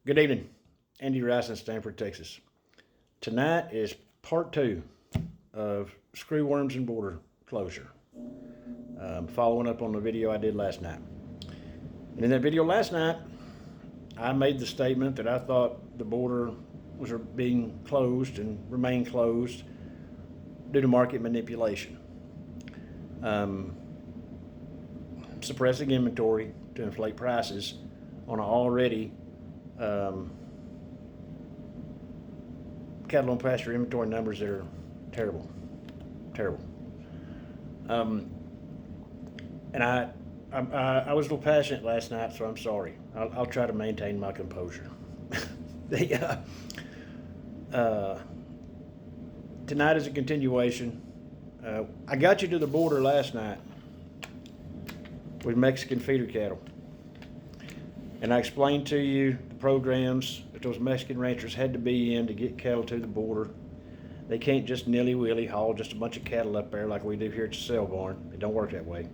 Good evening. Andy Rice in Stanford, Texas. Tonight is part two of Screworms and Border Closure. Following up on the video I did last night. And in that video last night, I made the statement that I thought the border was being closed and remained closed due to market manipulation. Suppressing inventory to inflate prices on an already cattle on pasture inventory numbers that are terrible. And I was a little passionate last night, so I'm sorry. I'll try to maintain my composure. Tonight is a continuation. I got you to the border last night with Mexican feeder cattle. And I explained to you the programs that those Mexican ranchers had to be in to get cattle to the border. They can't just nilly-willy haul just a bunch of cattle up there like we do here at the sale barn. It don't work that way.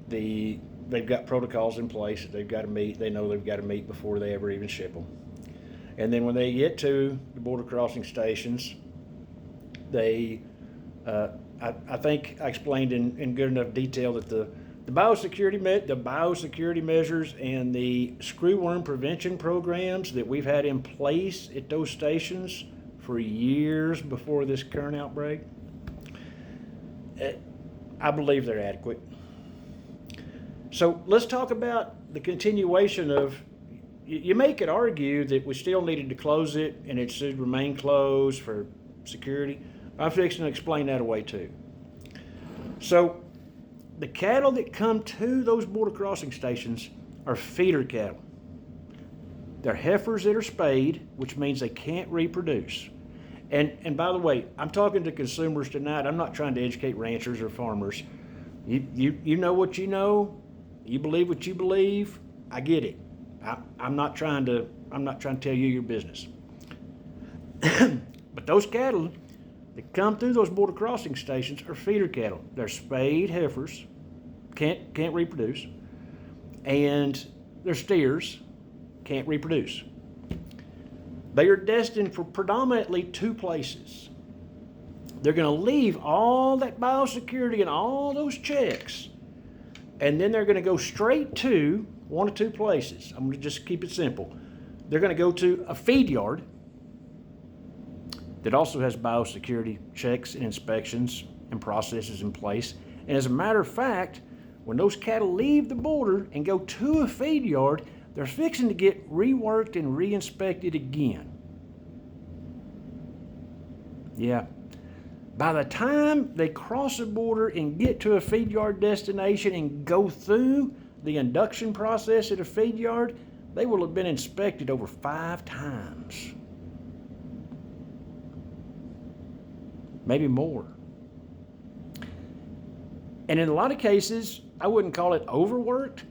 They've got protocols in place that they've got to meet. They know they've got to meet before they ever even ship them. And then when they get to the border crossing stations, I think I explained in good enough detail that the biosecurity measures and the screwworm prevention programs that we've had in place at those stations for years before this current outbreak, I believe they're adequate. So let's talk about the continuation of, you may could argue that we still needed to close it and it should remain closed for security. I'm fixing to explain that away too. So the cattle that come to those border crossing stations are feeder cattle. They're heifers that are spayed, which means they can't reproduce. And by the way, I'm talking to consumers tonight. I'm not trying to educate ranchers or farmers. You know what you know. You believe what you believe. I get it. I'm not trying to tell you your business. But those cattle that come through those border crossing stations are feeder cattle. They're spayed heifers, can't reproduce, and they're steers, can't reproduce. They are destined for predominantly two places. They're going to leave all that biosecurity and all those checks, and then they're going to go straight to one of two places. I'm going to just keep it simple. They're going to go to a feed yard that also has biosecurity checks and inspections and processes in place. And as a matter of fact, when those cattle leave the border and go to a feed yard, they're fixing to get reworked and re-inspected again. Yeah. By the time they cross the border and get to a feed yard destination and go through the induction process at a feed yard, they will have been inspected over 5 times. Maybe more. And in a lot of cases, I wouldn't call it overworked,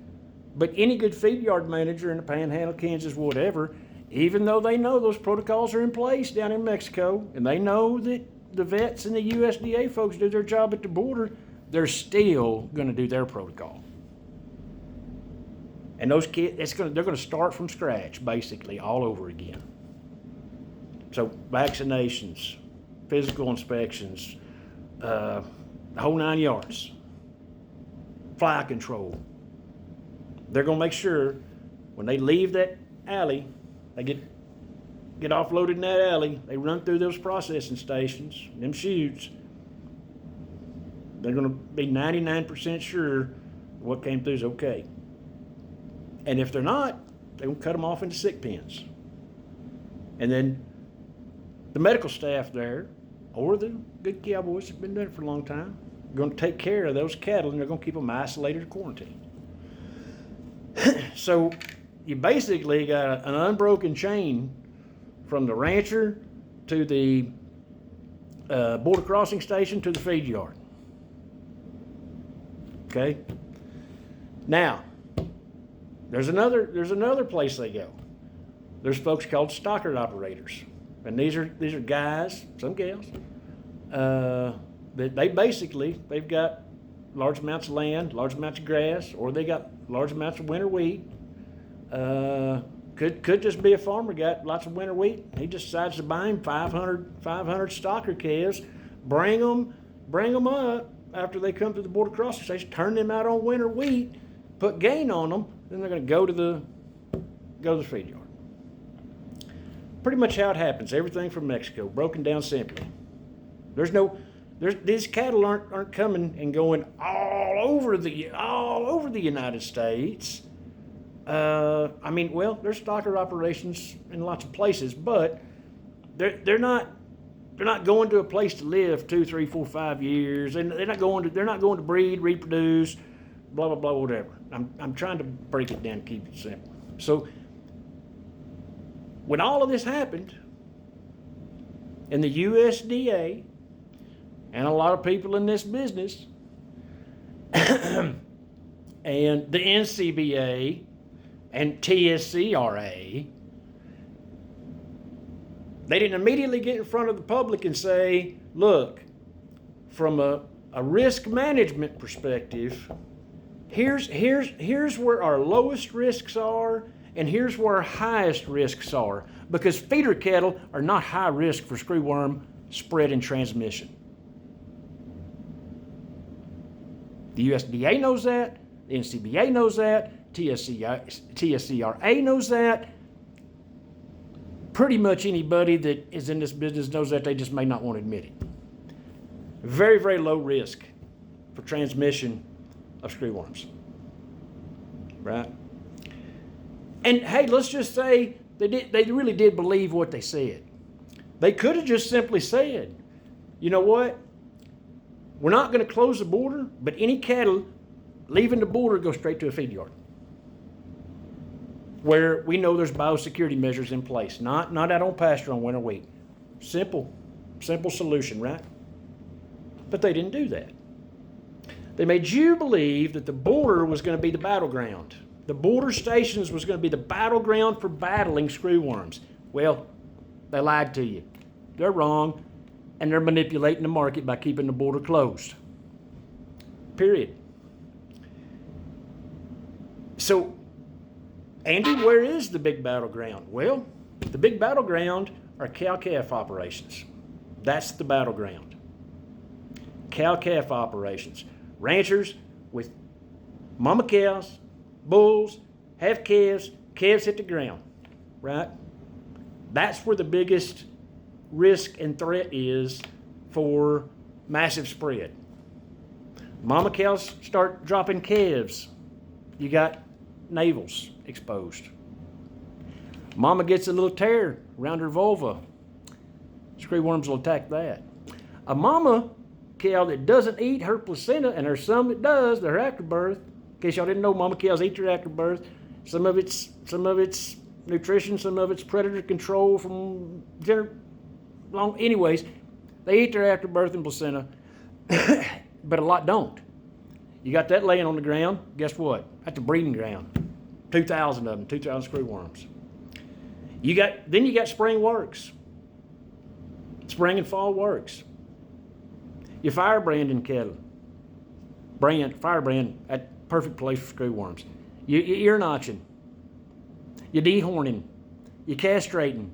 but any good feed yard manager in the Panhandle, Kansas, whatever, even though they know those protocols are in place down in Mexico, and they know that the vets and the USDA folks do their job at the border, they're still going to do their protocol. And those kids, they're going to start from scratch, basically, all over again. So vaccinations, physical inspections, the whole 9 yards, fly control. They're going to make sure when they leave that alley, they get offloaded in that alley, they run through those processing stations, them chutes. They're going to be 99% sure what came through is okay. And if they're not, they're going to cut them off into sick pens. And then the medical staff there, or the good cowboys that have been doing it for a long time, are going to take care of those cattle, and they're going to keep them isolated or quarantined. So you basically got an unbroken chain from the rancher to the border crossing station to the feed yard. Okay? Now, there's another place they go. There's folks called stockard operators. And these are guys, some gals, they've got large amounts of land, large amounts of grass, or they got large amounts of winter wheat, Could just be a farmer got lots of winter wheat. He just decides to buy him 500 stocker calves, bring them up after they come to the border crossing station, turn them out on winter wheat, put gain on them, then they're going to go to the feed yard. Pretty much how it happens. Everything from Mexico, broken down simply. These cattle aren't coming and going all over the United States. There's stocker operations in lots of places, but they're not going to a place to live 2, 3, 4, 5 years, and they're not going to breed, reproduce, blah blah blah, whatever. I'm trying to break it down, keep it simple. So when all of this happened, and the USDA and a lot of people in this business and the NCBA and TSCRA, they didn't immediately get in front of the public and say, look, from a risk management perspective, here's where our lowest risks are, and here's where our highest risks are, because feeder cattle are not high risk for screwworm spread and transmission. The USDA knows that, the NCBA knows that, TSCRA knows that. Pretty much anybody that is in this business knows that, they just may not want to admit it. Very, very low risk for transmission of screwworms. Right? And hey, let's just say they really did believe what they said. They could have just simply said, you know what? We're not going to close the border, but any cattle leaving the border go straight to a feed yard, where we know there's biosecurity measures in place, not out on pasture on winter wheat. Simple solution, right? But they didn't do that. They made you believe that the border was going to be the battleground. The border stations was going to be the battleground for battling screwworms. Well, they lied to you. They're wrong, and they're manipulating the market by keeping the border closed. Period. So, Andy, where is the big battleground? Well, the big battleground are cow-calf operations. That's the battleground. Cow-calf operations. Ranchers with mama cows, bulls, have calves hit the ground, right? That's where the biggest risk and threat is for massive spread. Mama cows start dropping calves, you got navels exposed. Mama gets a little tear around her vulva, screwworms will attack that. A mama cow that doesn't eat her placenta, and there's some that does, they're afterbirth. In case y'all didn't know, mama cows eat their afterbirth. Some of it's nutrition, some of it's predator control from anyways, they eat their afterbirth and placenta, but a lot don't. You got that laying on the ground, guess what? That's a breeding ground. 2,000 of them, 2,000 screwworms. Then you got spring works. Spring and fall works. You fire branding cattle. Fire brand at perfect place for screwworms. You ear notching. You dehorning. You castrating.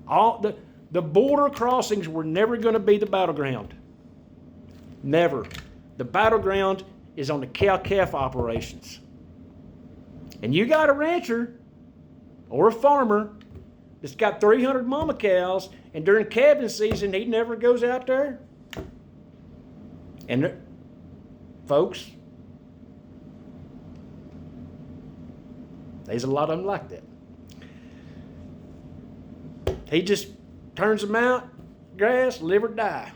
All the border crossings were never going to be the battleground. Never. The battleground is on the cow-calf operations. And you got a rancher or a farmer that's got 300 mama cows, and during calving season, he never goes out there. And folks, there's a lot of them like that. He just turns them out, grass, live or die.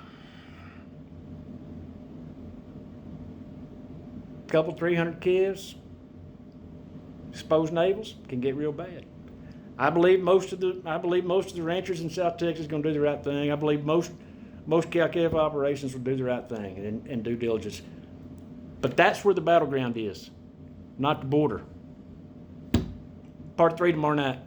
Couple 300 calves, exposed navels, can get real bad. I believe most of the ranchers in South Texas are going to do the right thing. I believe most cow-calf operations will do the right thing and due diligence. But that's where the battleground is, not the border. Part 3 tomorrow night.